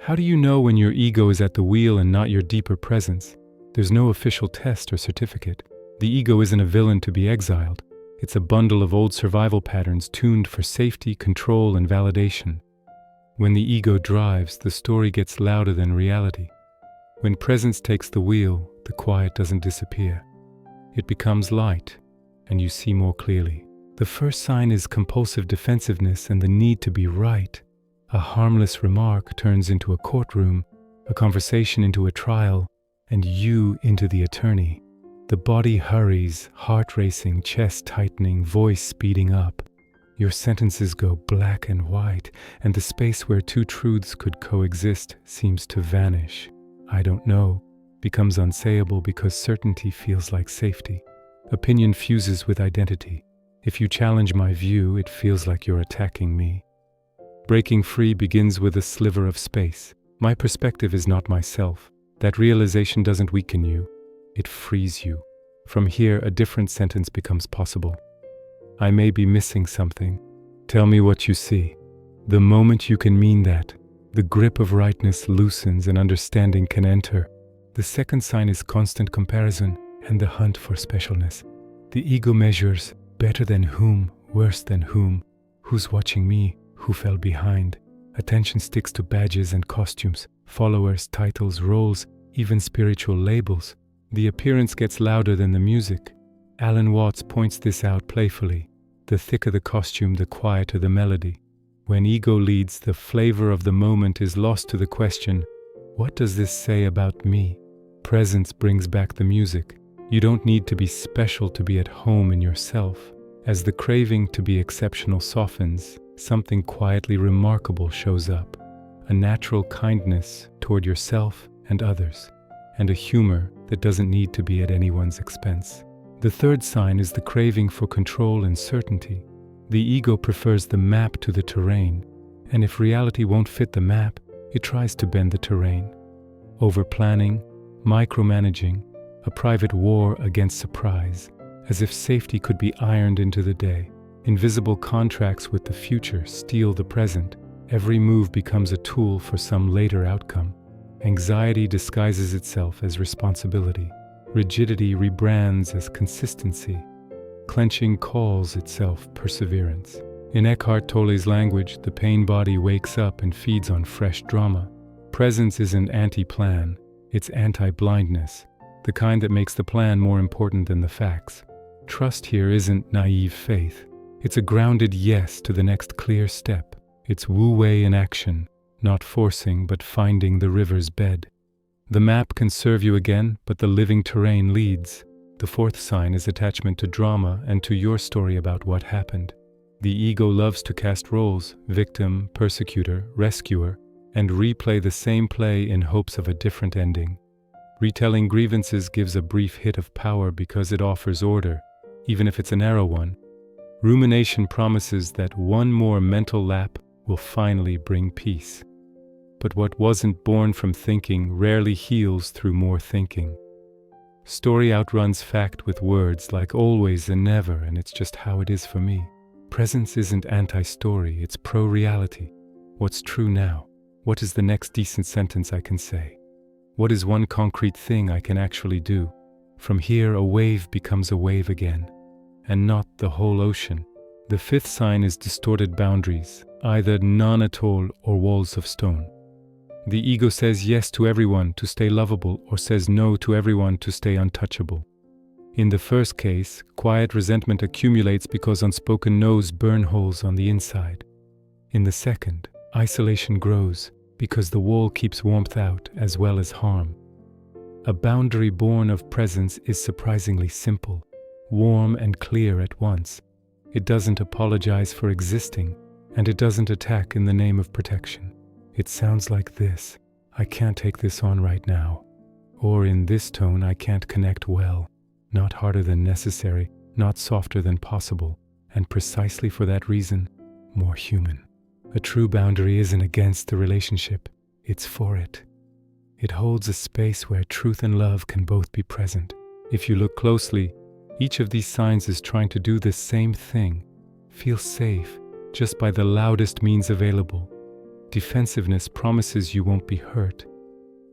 How do you know when your ego is at the wheel and not your deeper presence? There's no official test or certificate. The ego isn't a villain to be exiled. It's a bundle of old survival patterns tuned for safety, control, and validation. When the ego drives, the story gets louder than reality. When presence takes the wheel, the quiet doesn't disappear. It becomes light, and you see more clearly. The first sign is compulsive defensiveness and the need to be right. A harmless remark turns into a courtroom, a conversation into a trial, and you into the attorney. The body hurries, heart racing, chest tightening, voice speeding up. Your sentences go black and white, and the space where two truths could coexist seems to vanish. I don't know becomes unsayable because certainty feels like safety. Opinion fuses with identity. If you challenge my view, it feels like you're attacking me. Breaking free begins with a sliver of space. My perspective is not myself. That realization doesn't weaken you. It frees you. From here, a different sentence becomes possible. I may be missing something. Tell me what you see. The moment you can mean that, the grip of rightness loosens and understanding can enter. The second sign is constant comparison and the hunt for specialness. The ego measures better than whom, worse than whom, who's watching me, who fell behind. Attention sticks to badges and costumes, followers, titles, roles, even spiritual labels. The appearance gets louder than the music. Alan Watts points this out playfully. The thicker the costume, the quieter the melody. When ego leads, the flavor of the moment is lost to the question, what does this say about me? Presence brings back the music. You don't need to be special to be at home in yourself. As the craving to be exceptional softens, something quietly remarkable shows up. A natural kindness toward yourself and others, and a humor that doesn't need to be at anyone's expense. The third sign is the craving for control and certainty. The ego prefers the map to the terrain, and if reality won't fit the map, it tries to bend the terrain. Over-planning, micromanaging, a private war against surprise, as if safety could be ironed into the day. Invisible contracts with the future steal the present. Every move becomes a tool for some later outcome. Anxiety disguises itself as responsibility. Rigidity rebrands as consistency. Clenching calls itself perseverance. In Eckhart Tolle's language, the pain body wakes up and feeds on fresh drama. Presence isn't anti-plan, it's anti-blindness, the kind that makes the plan more important than the facts. Trust here isn't naive faith. It's a grounded yes to the next clear step. It's wu-wei in action, not forcing but finding the river's bed. The map can serve you again, but the living terrain leads. The fourth sign is attachment to drama and to your story about what happened. The ego loves to cast roles, victim, persecutor, rescuer, and replay the same play in hopes of a different ending. Retelling grievances gives a brief hit of power because it offers order, even if it's a narrow one. Rumination promises that one more mental lap will finally bring peace. But what wasn't born from thinking rarely heals through more thinking. Story outruns fact with words like always and never, and it's just how it is for me. Presence isn't anti-story, it's pro-reality. What's true now? What is the next decent sentence I can say? What is one concrete thing I can actually do? From here, a wave becomes a wave again, and not the whole ocean. The fifth sign is distorted boundaries, either none at all or walls of stone. The ego says yes to everyone to stay lovable or says no to everyone to stay untouchable. In the first case, quiet resentment accumulates because unspoken no's burn holes on the inside. In the second, isolation grows because the wall keeps warmth out as well as harm. A boundary born of presence is surprisingly simple, warm and clear at once. It doesn't apologize for existing, and it doesn't attack in the name of protection. It sounds like this: I can't take this on right now. Or in this tone, I can't connect well. Not harder than necessary, not softer than possible, and precisely for that reason, more human. A true boundary isn't against the relationship, it's for it. It holds a space where truth and love can both be present. If you look closely, each of these signs is trying to do the same thing. Feel safe, just by the loudest means available. Defensiveness promises you won't be hurt.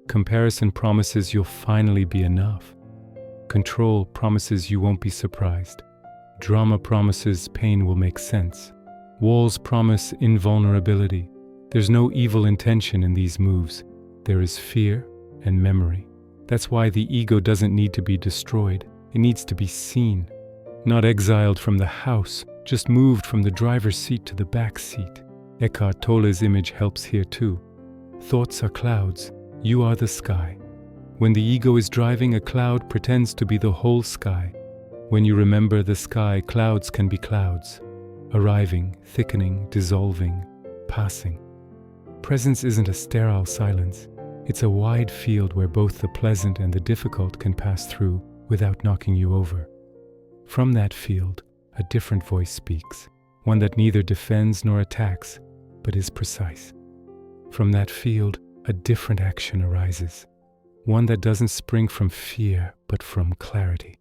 Comparison promises you'll finally be enough. Control promises you won't be surprised. Drama promises pain will make sense. Walls promise invulnerability. There's no evil intention in these moves. There is fear and memory. That's why the ego doesn't need to be destroyed. It needs to be seen. Not exiled from the house, just moved from the driver's seat to the back seat. Eckhart Tolle's image helps here too. Thoughts are clouds. You are the sky. When the ego is driving, a cloud pretends to be the whole sky. When you remember the sky, clouds can be clouds. Arriving, thickening, dissolving, passing. Presence isn't a sterile silence. It's a wide field where both the pleasant and the difficult can pass through without knocking you over. From that field, a different voice speaks, one that neither defends nor attacks, but is precise. From that field, a different action arises, one that doesn't spring from fear, but from clarity.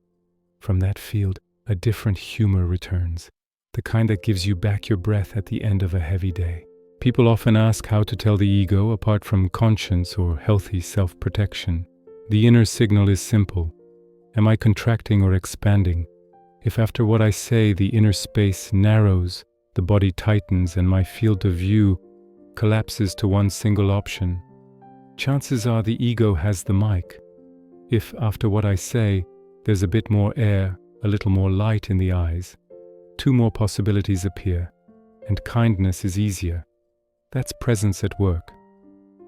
From that field, a different humor returns, the kind that gives you back your breath at the end of a heavy day. People often ask how to tell the ego apart from conscience or healthy self-protection. The inner signal is simple. Am I contracting or expanding? If after what I say the inner space narrows, the body tightens, and my field of view collapses to one single option, chances are the ego has the mic. If after what I say, there's a bit more air, a little more light in the eyes, two more possibilities appear, and kindness is easier. That's presence at work.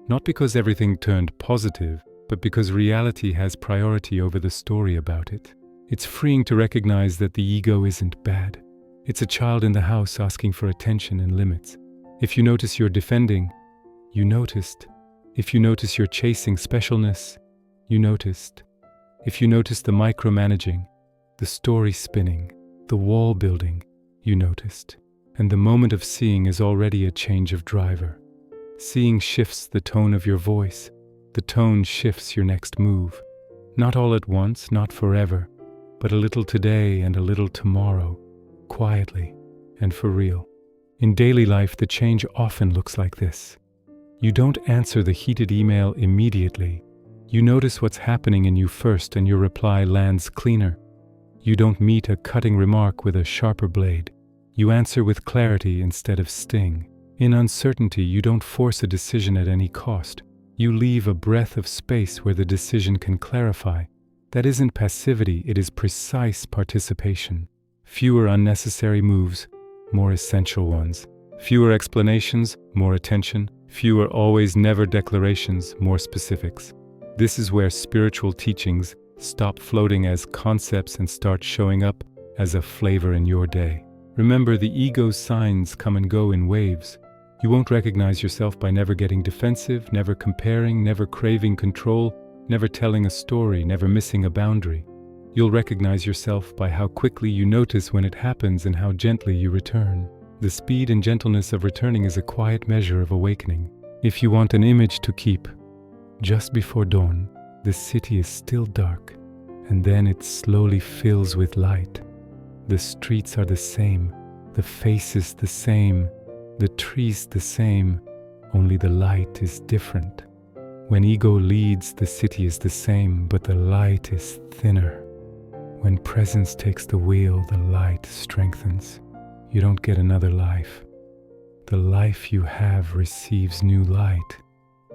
Not because everything turned positive, but because reality has priority over the story about it. It's freeing to recognize that the ego isn't bad. It's a child in the house asking for attention and limits. If you notice you're defending, you noticed. If you notice you're chasing specialness, you noticed. If you notice the micromanaging, the story spinning, the wall building, you noticed. And the moment of seeing is already a change of driver. Seeing shifts the tone of your voice. The tone shifts your next move. Not all at once, not forever, but a little today and a little tomorrow, quietly and for real. In daily life, the change often looks like this. You don't answer the heated email immediately. You notice what's happening in you first, and your reply lands cleaner. You don't meet a cutting remark with a sharper blade. You answer with clarity instead of sting. In uncertainty, you don't force a decision at any cost. You leave a breath of space where the decision can clarify. That isn't passivity, it is precise participation. Fewer unnecessary moves, more essential ones. Fewer explanations, more attention. Fewer always never declarations, more specifics. This is where spiritual teachings stop floating as concepts and start showing up as a flavor in your day. Remember, the ego's signs come and go in waves. You won't recognize yourself by never getting defensive, never comparing, never craving control, never telling a story, never missing a boundary. You'll recognize yourself by how quickly you notice when it happens and how gently you return. The speed and gentleness of returning is a quiet measure of awakening. If you want an image to keep, just before dawn, the city is still dark, and then it slowly fills with light. The streets are the same, the faces the same, the trees the same, only the light is different. When ego leads, the city is the same, but the light is thinner. When presence takes the wheel, the light strengthens. You don't get another life. The life you have receives new light.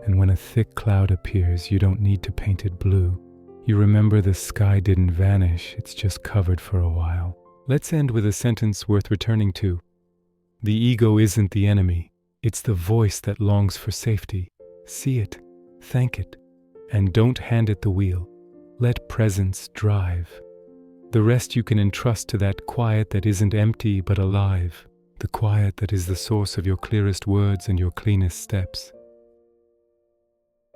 And when a thick cloud appears, you don't need to paint it blue. You remember the sky didn't vanish, it's just covered for a while. Let's end with a sentence worth returning to. The ego isn't the enemy. It's the voice that longs for safety. See it, thank it, and don't hand it the wheel. Let presence drive. The rest you can entrust to that quiet that isn't empty but alive. The quiet that is the source of your clearest words and your cleanest steps.